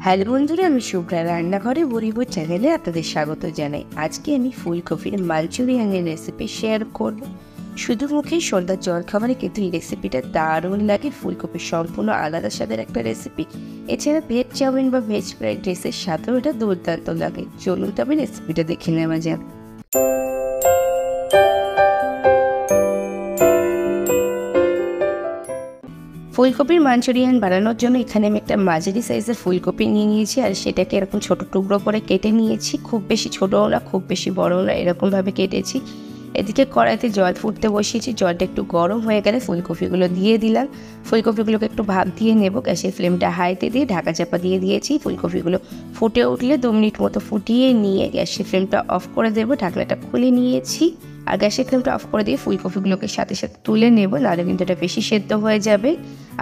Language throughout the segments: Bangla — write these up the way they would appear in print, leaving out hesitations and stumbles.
হ্যালো বন্ধুরা, আমি শুভ্রা রান্নাঘরে বরিবো চ্যানেলে আপনাদের স্বাগত জানাই। আজকে আমি ফুলকপির মাঞ্চুরিয়ানের রেসিপি শেয়ার করব। শুধু মুখে সন্ধ্যার জলখাবারে কিন্তু এই রেসিপিটা দারুণ লাগে। ফুলকপির সম্পূর্ণ আলাদা স্বাদের একটা রেসিপি। এছাড়া ভেজ চাউমিন বা ভেজ ফ্রাইড রাইসের সাথেও এটা দুর্দান্ত লাগে। চলুন তবে রেসিপিটা দেখে নেওয়া যাক। ফুলকপির মাঞ্চুরিয়ান বানানোর জন্য এখানে আমি একটা মাঝারি সাইজের ফুলকপি নিয়ে নিয়েছি, আর সেটাকে এরকম ছোট টুকরো করে কেটে নিয়েছি। খুব বেশি ছোটও না, খুব বেশি বড়ও না, এরকমভাবে কেটেছি। এদিকে কড়াইতে জল ফুটতে বসিয়েছি। জলটা একটু গরম হয়ে গেলে ফুলকপিগুলো দিয়ে দিলাম। ফুলকপিগুলোকে একটু ভাপ দিয়ে নেব। গ্যাসের ফ্লেমটা হাইতে দিয়ে ঢাকা চাপা দিয়ে দিয়েছি। ফুলকপিগুলো ফুটে উঠলে 2 মিনিট মতো ফুটিয়ে নিয়ে গ্যাসের ফ্লেমটা অফ করে দেবো। ঢাকনাটা খুলে নিয়েছি, আর গ্যাসের ফ্লেমটা অফ করে দিয়ে ফুলকপিগুলোকে সাথে সাথে তুলে নেব, নাহলে কিন্তু এটা বেশি সেদ্ধ হয়ে যাবে।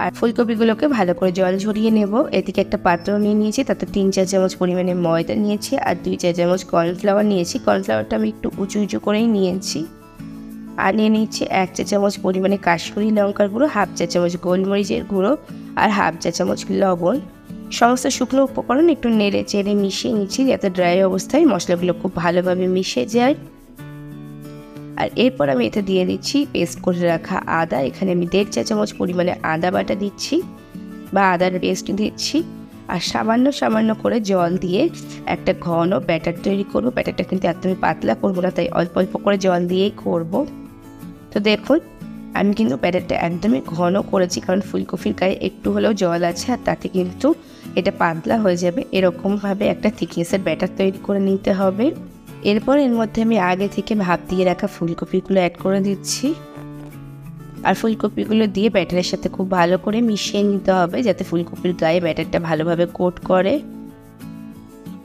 আর ফুলকপিগুলোকে ভালো করে জল ঝরিয়ে নেব। এদিকে একটা পাত্র নিয়ে নিয়েছি, তাতে 3-4 চামচ পরিমাণে ময়দা নিয়েছি, আর 2-4 চামচ কর্নফ্লাওয়ার নিয়েছি। কর্নফ্লাওয়ারটা আমি একটু উঁচু উঁচু করেই নিয়েছি। আর নিয়ে নিচ্ছি 1 চা চামচ পরিমাণে কাশ্মীরি লঙ্কার গুঁড়ো, 1/2 চা চামচ গোলমরিচের গুঁড়ো, আর 1/2 চা চামচ লবণ। সমস্ত শুকনো উপকরণ একটু নেড়ে চেড়ে মিশিয়ে নিচ্ছি, যাতে ড্রাই অবস্থায় মশলাগুলো খুব ভালোভাবে মিশে যায়। আর এরপর আমি এতে দিয়ে দিচ্ছি পেস্ট করে রাখা আদা। এখানে আমি 1.5 চা চামচ পরিমাণে আদা বাটা দিচ্ছি বা আদার পেস্ট দিচ্ছি। আর সামান্য করে জল দিয়ে একটা ঘন ব্যাটার তৈরি করবো। ব্যাটারটা কিন্তু একদমই পাতলা করবো না, তাই অল্প অল্প করে জল দিয়েই করব। তো দেখুন, আমি কিন্তু ব্যাটারটা একদমই ঘন করেছি, কারণ ফুলকপির গায়ে একটু হলেও জল আছে, আর তাতে কিন্তু এটা পাতলা হয়ে যাবে। এরকমভাবে একটা থিকনেসের ব্যাটার তৈরি করে নিতে হবে। এরপর এর মধ্যে আমি আগে থেকে ভাপ দিয়ে রাখা ফুলকপিগুলো অ্যাড করে দিচ্ছি, আর ফুলকপিগুলো দিয়ে ব্যাটারের সাথে খুব ভালো করে মিশিয়ে নিতে হবে, যাতে ফুলকপির গায়ে ব্যাটারটা ভালোভাবে কোট করে।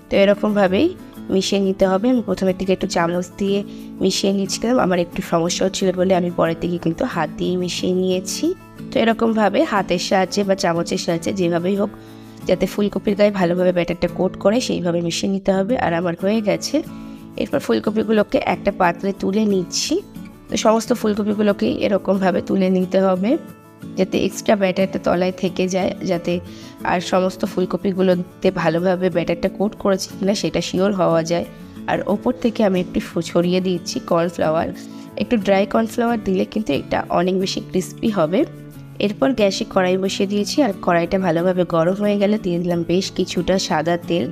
তো এরকমভাবেই মিশিয়ে নিতে হবে। আমি প্রথমের দিকে একটু চামচ দিয়ে মিশিয়ে নিচ্ছিলাম, আমার একটু সমস্যা হচ্ছিল বলে আমি পরের দিকে কিন্তু হাত দিয়ে মিশিয়ে নিয়েছি। তো এরকমভাবে হাতের সাহায্যে বা চামচের সাহায্যে যেভাবেই হোক, যাতে ফুলকপির গায়ে ভালোভাবে ব্যাটারটা কোট করে সেইভাবে মিশিয়ে নিতে হবে। আর আমার হয়ে গেছে। এরপর ফুলকপিগুলোকে একটা পাত্রে তুলে নিচ্ছি। তো সমস্ত ফুলকপিগুলোকে এরকমভাবে তুলে নিতে হবে, যাতে এক্সট্রা ব্যাটারটা তলায় থেকে যায়, যাতে আর সমস্ত ফুলকপিগুলোতে ভালোভাবে ব্যাটারটা কোট করেছি কিনা সেটা শিওর হওয়া যায়। আর ওপর থেকে আমি একটু ছড়িয়ে দিচ্ছি কর্নফ্লাওয়ার। একটু ড্রাই কর্নফ্লাওয়ার দিলে কিন্তু এটা অনেক বেশি ক্রিস্পি হবে। এরপর গ্যাসে কড়াই বসিয়ে দিয়েছি, আর কড়াইটা ভালোভাবে গরম হয়ে গেলে দিয়ে দিলাম বেশ কিছুটা সাদা তেল।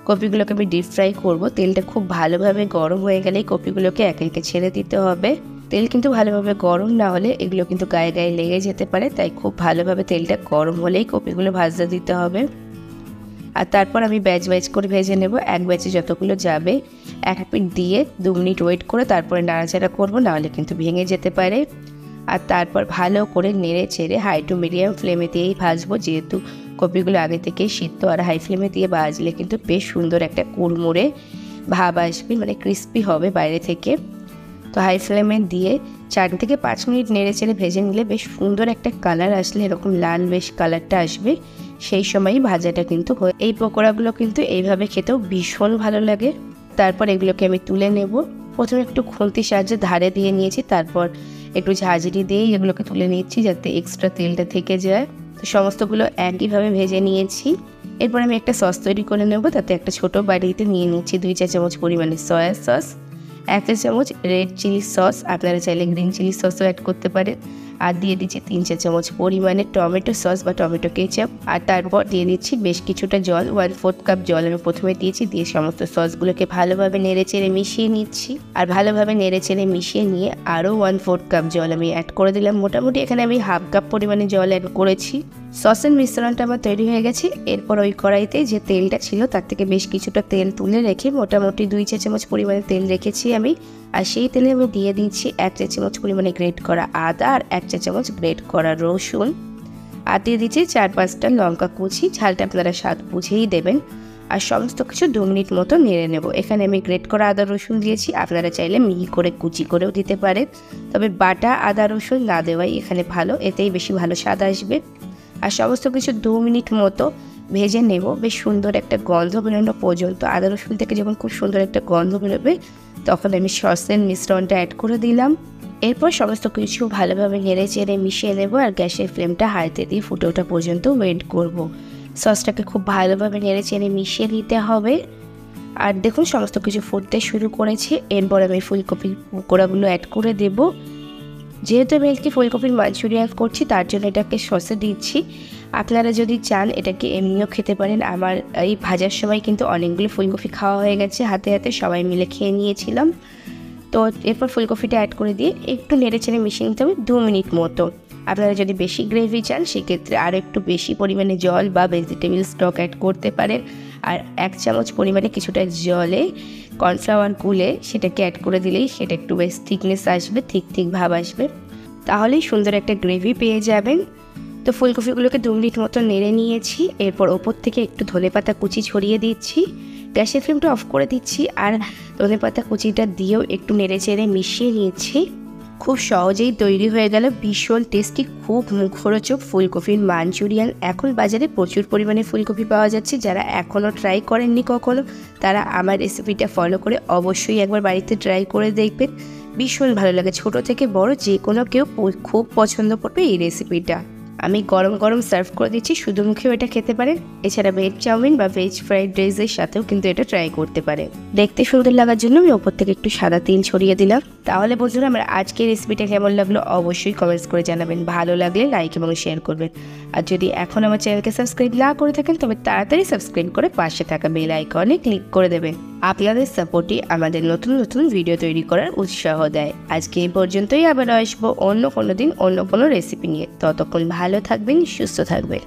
কপিগুলোকে আমি ডিপ ফ্রাই করবো। তেলটা খুব ভালোভাবে গরম হয়ে গেলেই কপিগুলোকে একে একে ছেড়ে দিতে হবে। তেল কিন্তু ভালোভাবে গরম না হলে এগুলো কিন্তু গায়ে গায়ে লেগে যেতে পারে, তাই খুব ভালোভাবে তেলটা গরম হলেই কপিগুলো ভাজতে দিতে হবে। আর তারপর আমি ব্যাচ করে ভেজে নেব। এক ব্যাচে যতগুলো যাবে এক পিঠ দিয়ে 2 মিনিট ওয়েট করে তারপরে নাড়াচাড়া করবো, নাহলে কিন্তু ভেঙে যেতে পারে। আর তারপর ভালো করে নেড়ে চেড়ে হাই টু মিডিয়াম ফ্লেমে দিয়েই ভাজবো, যেহেতু কপিগুলো আগে থেকেই সিদ্ধ। আর হাই ফ্লেমে দিয়ে ভাজলে কিন্তু বেশ সুন্দর একটা কুড়মুড়ে ভাব আসবে, মানে ক্রিস্পি হবে বাইরে থেকে। তো হাই ফ্লেমে দিয়ে 4 থেকে 5 মিনিট নেড়ে চেড়ে ভেজে নিলে বেশ সুন্দর একটা কালার আসলে, এরকম লাল বেশ কালারটা আসবে, সেই সময়ই ভাজাটা কিন্তু হয়। এই পকোড়াগুলো কিন্তু এইভাবে খেতেও ভীষণ ভালো লাগে। তারপর এগুলোকে আমি তুলে নেব। প্রথমে একটু খুন্তির সাহায্যে ধারে দিয়ে নিয়েছি, তারপর একটু ঝাঁঝরি দিয়েই এগুলোকে তুলে নিচ্ছি, যাতে এক্সট্রা তেলটা থেকে যায়। তো সমস্তগুলো একইভাবে ভেজে নিয়েছি। এরপর আমি একটা সস তৈরি করে নেব। তাতে একটা ছোট বাটিতে নিয়ে নিচ্ছি 2 চা চামচ পরিমাণে সয়া সস, 1 চা চামচ রেড চিলি সস, আপনারা চাইলে গ্রিন চিলি সসও অ্যাড করতে পারেন। আর দিয়ে দিচ্ছি 3 চা চামচ পরিমাণে টমেটো সস বা টমেটো কেচাপ। আর তারপর দিয়ে দিচ্ছি বেশ কিছুটা জল, 1/4 কাপ জল আমি প্রথমে দিয়েছি। দিয়ে সমস্ত সসগুলোকে ভালোভাবে নেড়ে চেড়ে মিশিয়ে নিচ্ছি। আর ভালোভাবে নেড়ে চেড়ে মিশিয়ে নিয়ে আরও 1/4 কাপ জল আমি অ্যাড করে দিলাম। মোটামুটি এখানে আমি 1/2 কাপ পরিমাণে জল অ্যাড করেছি। সসের মিশ্রণটা আমার তৈরি হয়ে গেছে। এরপর ওই কড়াইতে যে তেলটা ছিল তার থেকে বেশ কিছুটা তেল তুলে রেখে মোটামুটি 2 চা চামচ পরিমাণে তেল রেখেছি আমি। আর সেই তেলে আমি দিয়ে দিচ্ছি 1 চা চামচ পরিমাণে গ্রেট করা আদা, আর 1 চা চামচ গ্রেট করা রসুন, আর দিয়ে দিচ্ছি 4-5টা লঙ্কা কুচি। ঝালটা আপনারা স্বাদ বুঝেই দেবেন। আর সমস্ত কিছু 2 মিনিট মতো নেড়ে নেব। এখানে আমি গ্রেট করা আদা রসুন দিয়েছি, আপনারা চাইলে মিহি করে কুচি করেও দিতে পারেন, তবে বাটা আদা রসুন না দেওয়াই এখানে ভালো, এতেই বেশি ভালো স্বাদ আসবে। আর সমস্ত কিছু 2 মিনিট মতো ভেজে নেব, বেশ সুন্দর একটা গন্ধ বেরোনো পর্যন্ত। আদা রসুন থেকে যখন খুব সুন্দর একটা গন্ধ বেরোবে, তখন আমি সসের মিশ্রণটা অ্যাড করে দিলাম। এরপর সমস্ত কিছু ভালোভাবে নেড়ে চেড়ে মিশিয়ে নেব, আর গ্যাসের ফ্লেমটা হাইতে দিয়ে ফুটে ওঠা পর্যন্ত ওয়েট করব। সসটাকে খুব ভালোভাবে নেড়ে চেড়ে মিশিয়ে নিতে হবে। আর দেখুন সমস্ত কিছু ফুটতে শুরু করেছে। এরপর আমি ফুলকপির পকোড়াগুলো অ্যাড করে দেব। যেহেতু আমি আজকে ফুলকপির মাঞ্চুরিয়ান করছি তার জন্য এটাকে সসে দিচ্ছি। আপনারা যদি চান এটাকে এমনিও খেতে পারেন। আমার এই ভাজার সময় কিন্তু অনেকগুলো ফুলকপি খাওয়া হয়ে গেছে, হাতে হাতে সবাই মিলে খেয়ে নিয়েছিলাম। তো এরপর ফুলকপিটা অ্যাড করে দিয়ে একটু নেড়ে চেড়ে মিশিয়ে নিতে হবে 2 মিনিট মতো। আপনারা যদি বেশি গ্রেভি চান সেক্ষেত্রে আরও একটু বেশি পরিমাণে জল বা ভেজিটেবল স্টক অ্যাড করতে পারেন। আর 1 চামচ পরিমাণে কিছুটা জলে কর্নফ্লাওয়ার গুলে সেটাকে অ্যাড করে দিলেই সেটা একটু বেশ থিকনেস আসবে, ঠিক ভাব আসবে, তাহলেই সুন্দর একটা গ্রেভি পেয়ে যাবেন। তো ফুলকপিগুলোকে 2 মিনিট মতো নেড়ে নিয়েছি। এরপর ওপর থেকে একটু ধনেপাতা কুচি ছড়িয়ে দিচ্ছি, গ্যাসের ফ্লেমটা অফ করে দিচ্ছি আর ধনেপাতা কুচিটা দিয়েও একটু নেড়ে চেড়ে মিশিয়ে নিয়েছি। খুব সহজেই তৈরি হয়ে গেল ভীষণ টেস্টি, খুব মুখরোচক ফুলকপির মাঞ্চুরিয়ান। এখন বাজারে প্রচুর পরিমাণে ফুলকপি পাওয়া যাচ্ছে। যারা এখনও ট্রাই করেননি কখনো, তারা আমার রেসিপিটা ফলো করে অবশ্যই একবার বাড়িতে ট্রাই করে দেখবেন। ভীষণ ভালো লাগে, ছোট থেকে বড় যে কোনো কেউ খুব পছন্দ করবে এই রেসিপিটা। আমি গরম গরম সার্ভ করে দিচ্ছি, শুধু মুখেও এটা খেতে পারেন। এছাড়া ভেজ চাউমিন বা ভেজ ফ্রাইড রাইসের সাথেও কিন্তু এটা ট্রাই করতে পারেন। দেখতে সুন্দর লাগার জন্য আমি ওপর থেকে একটু সাদা তেল ছড়িয়ে দিলাম। তাহলে বন্ধুরা আমার আজকের রেসিপিটা কেমন লাগলো অবশ্যই কমেন্টস করে জানাবেন। ভালো লাগলে লাইক এবং শেয়ার করবেন। আর যদি এখন আমার চ্যানেলকে সাবস্ক্রাইব না করে থাকেন তবে তাড়াতাড়ি সাবস্ক্রাইব করে পাশে থাকা বেল আইকনে ক্লিক করে দেবেন। আপনাদের সাপোর্টই আমাদের নতুন নতুন ভিডিও তৈরি করার উৎসাহ দেয়। আজকে এই পর্যন্তই, আবার আসবো অন্য কোনো দিন অন্য কোনো রেসিপি নিয়ে। ততক্ষণ ভালো থাকবেন, সুস্থ থাকবেন।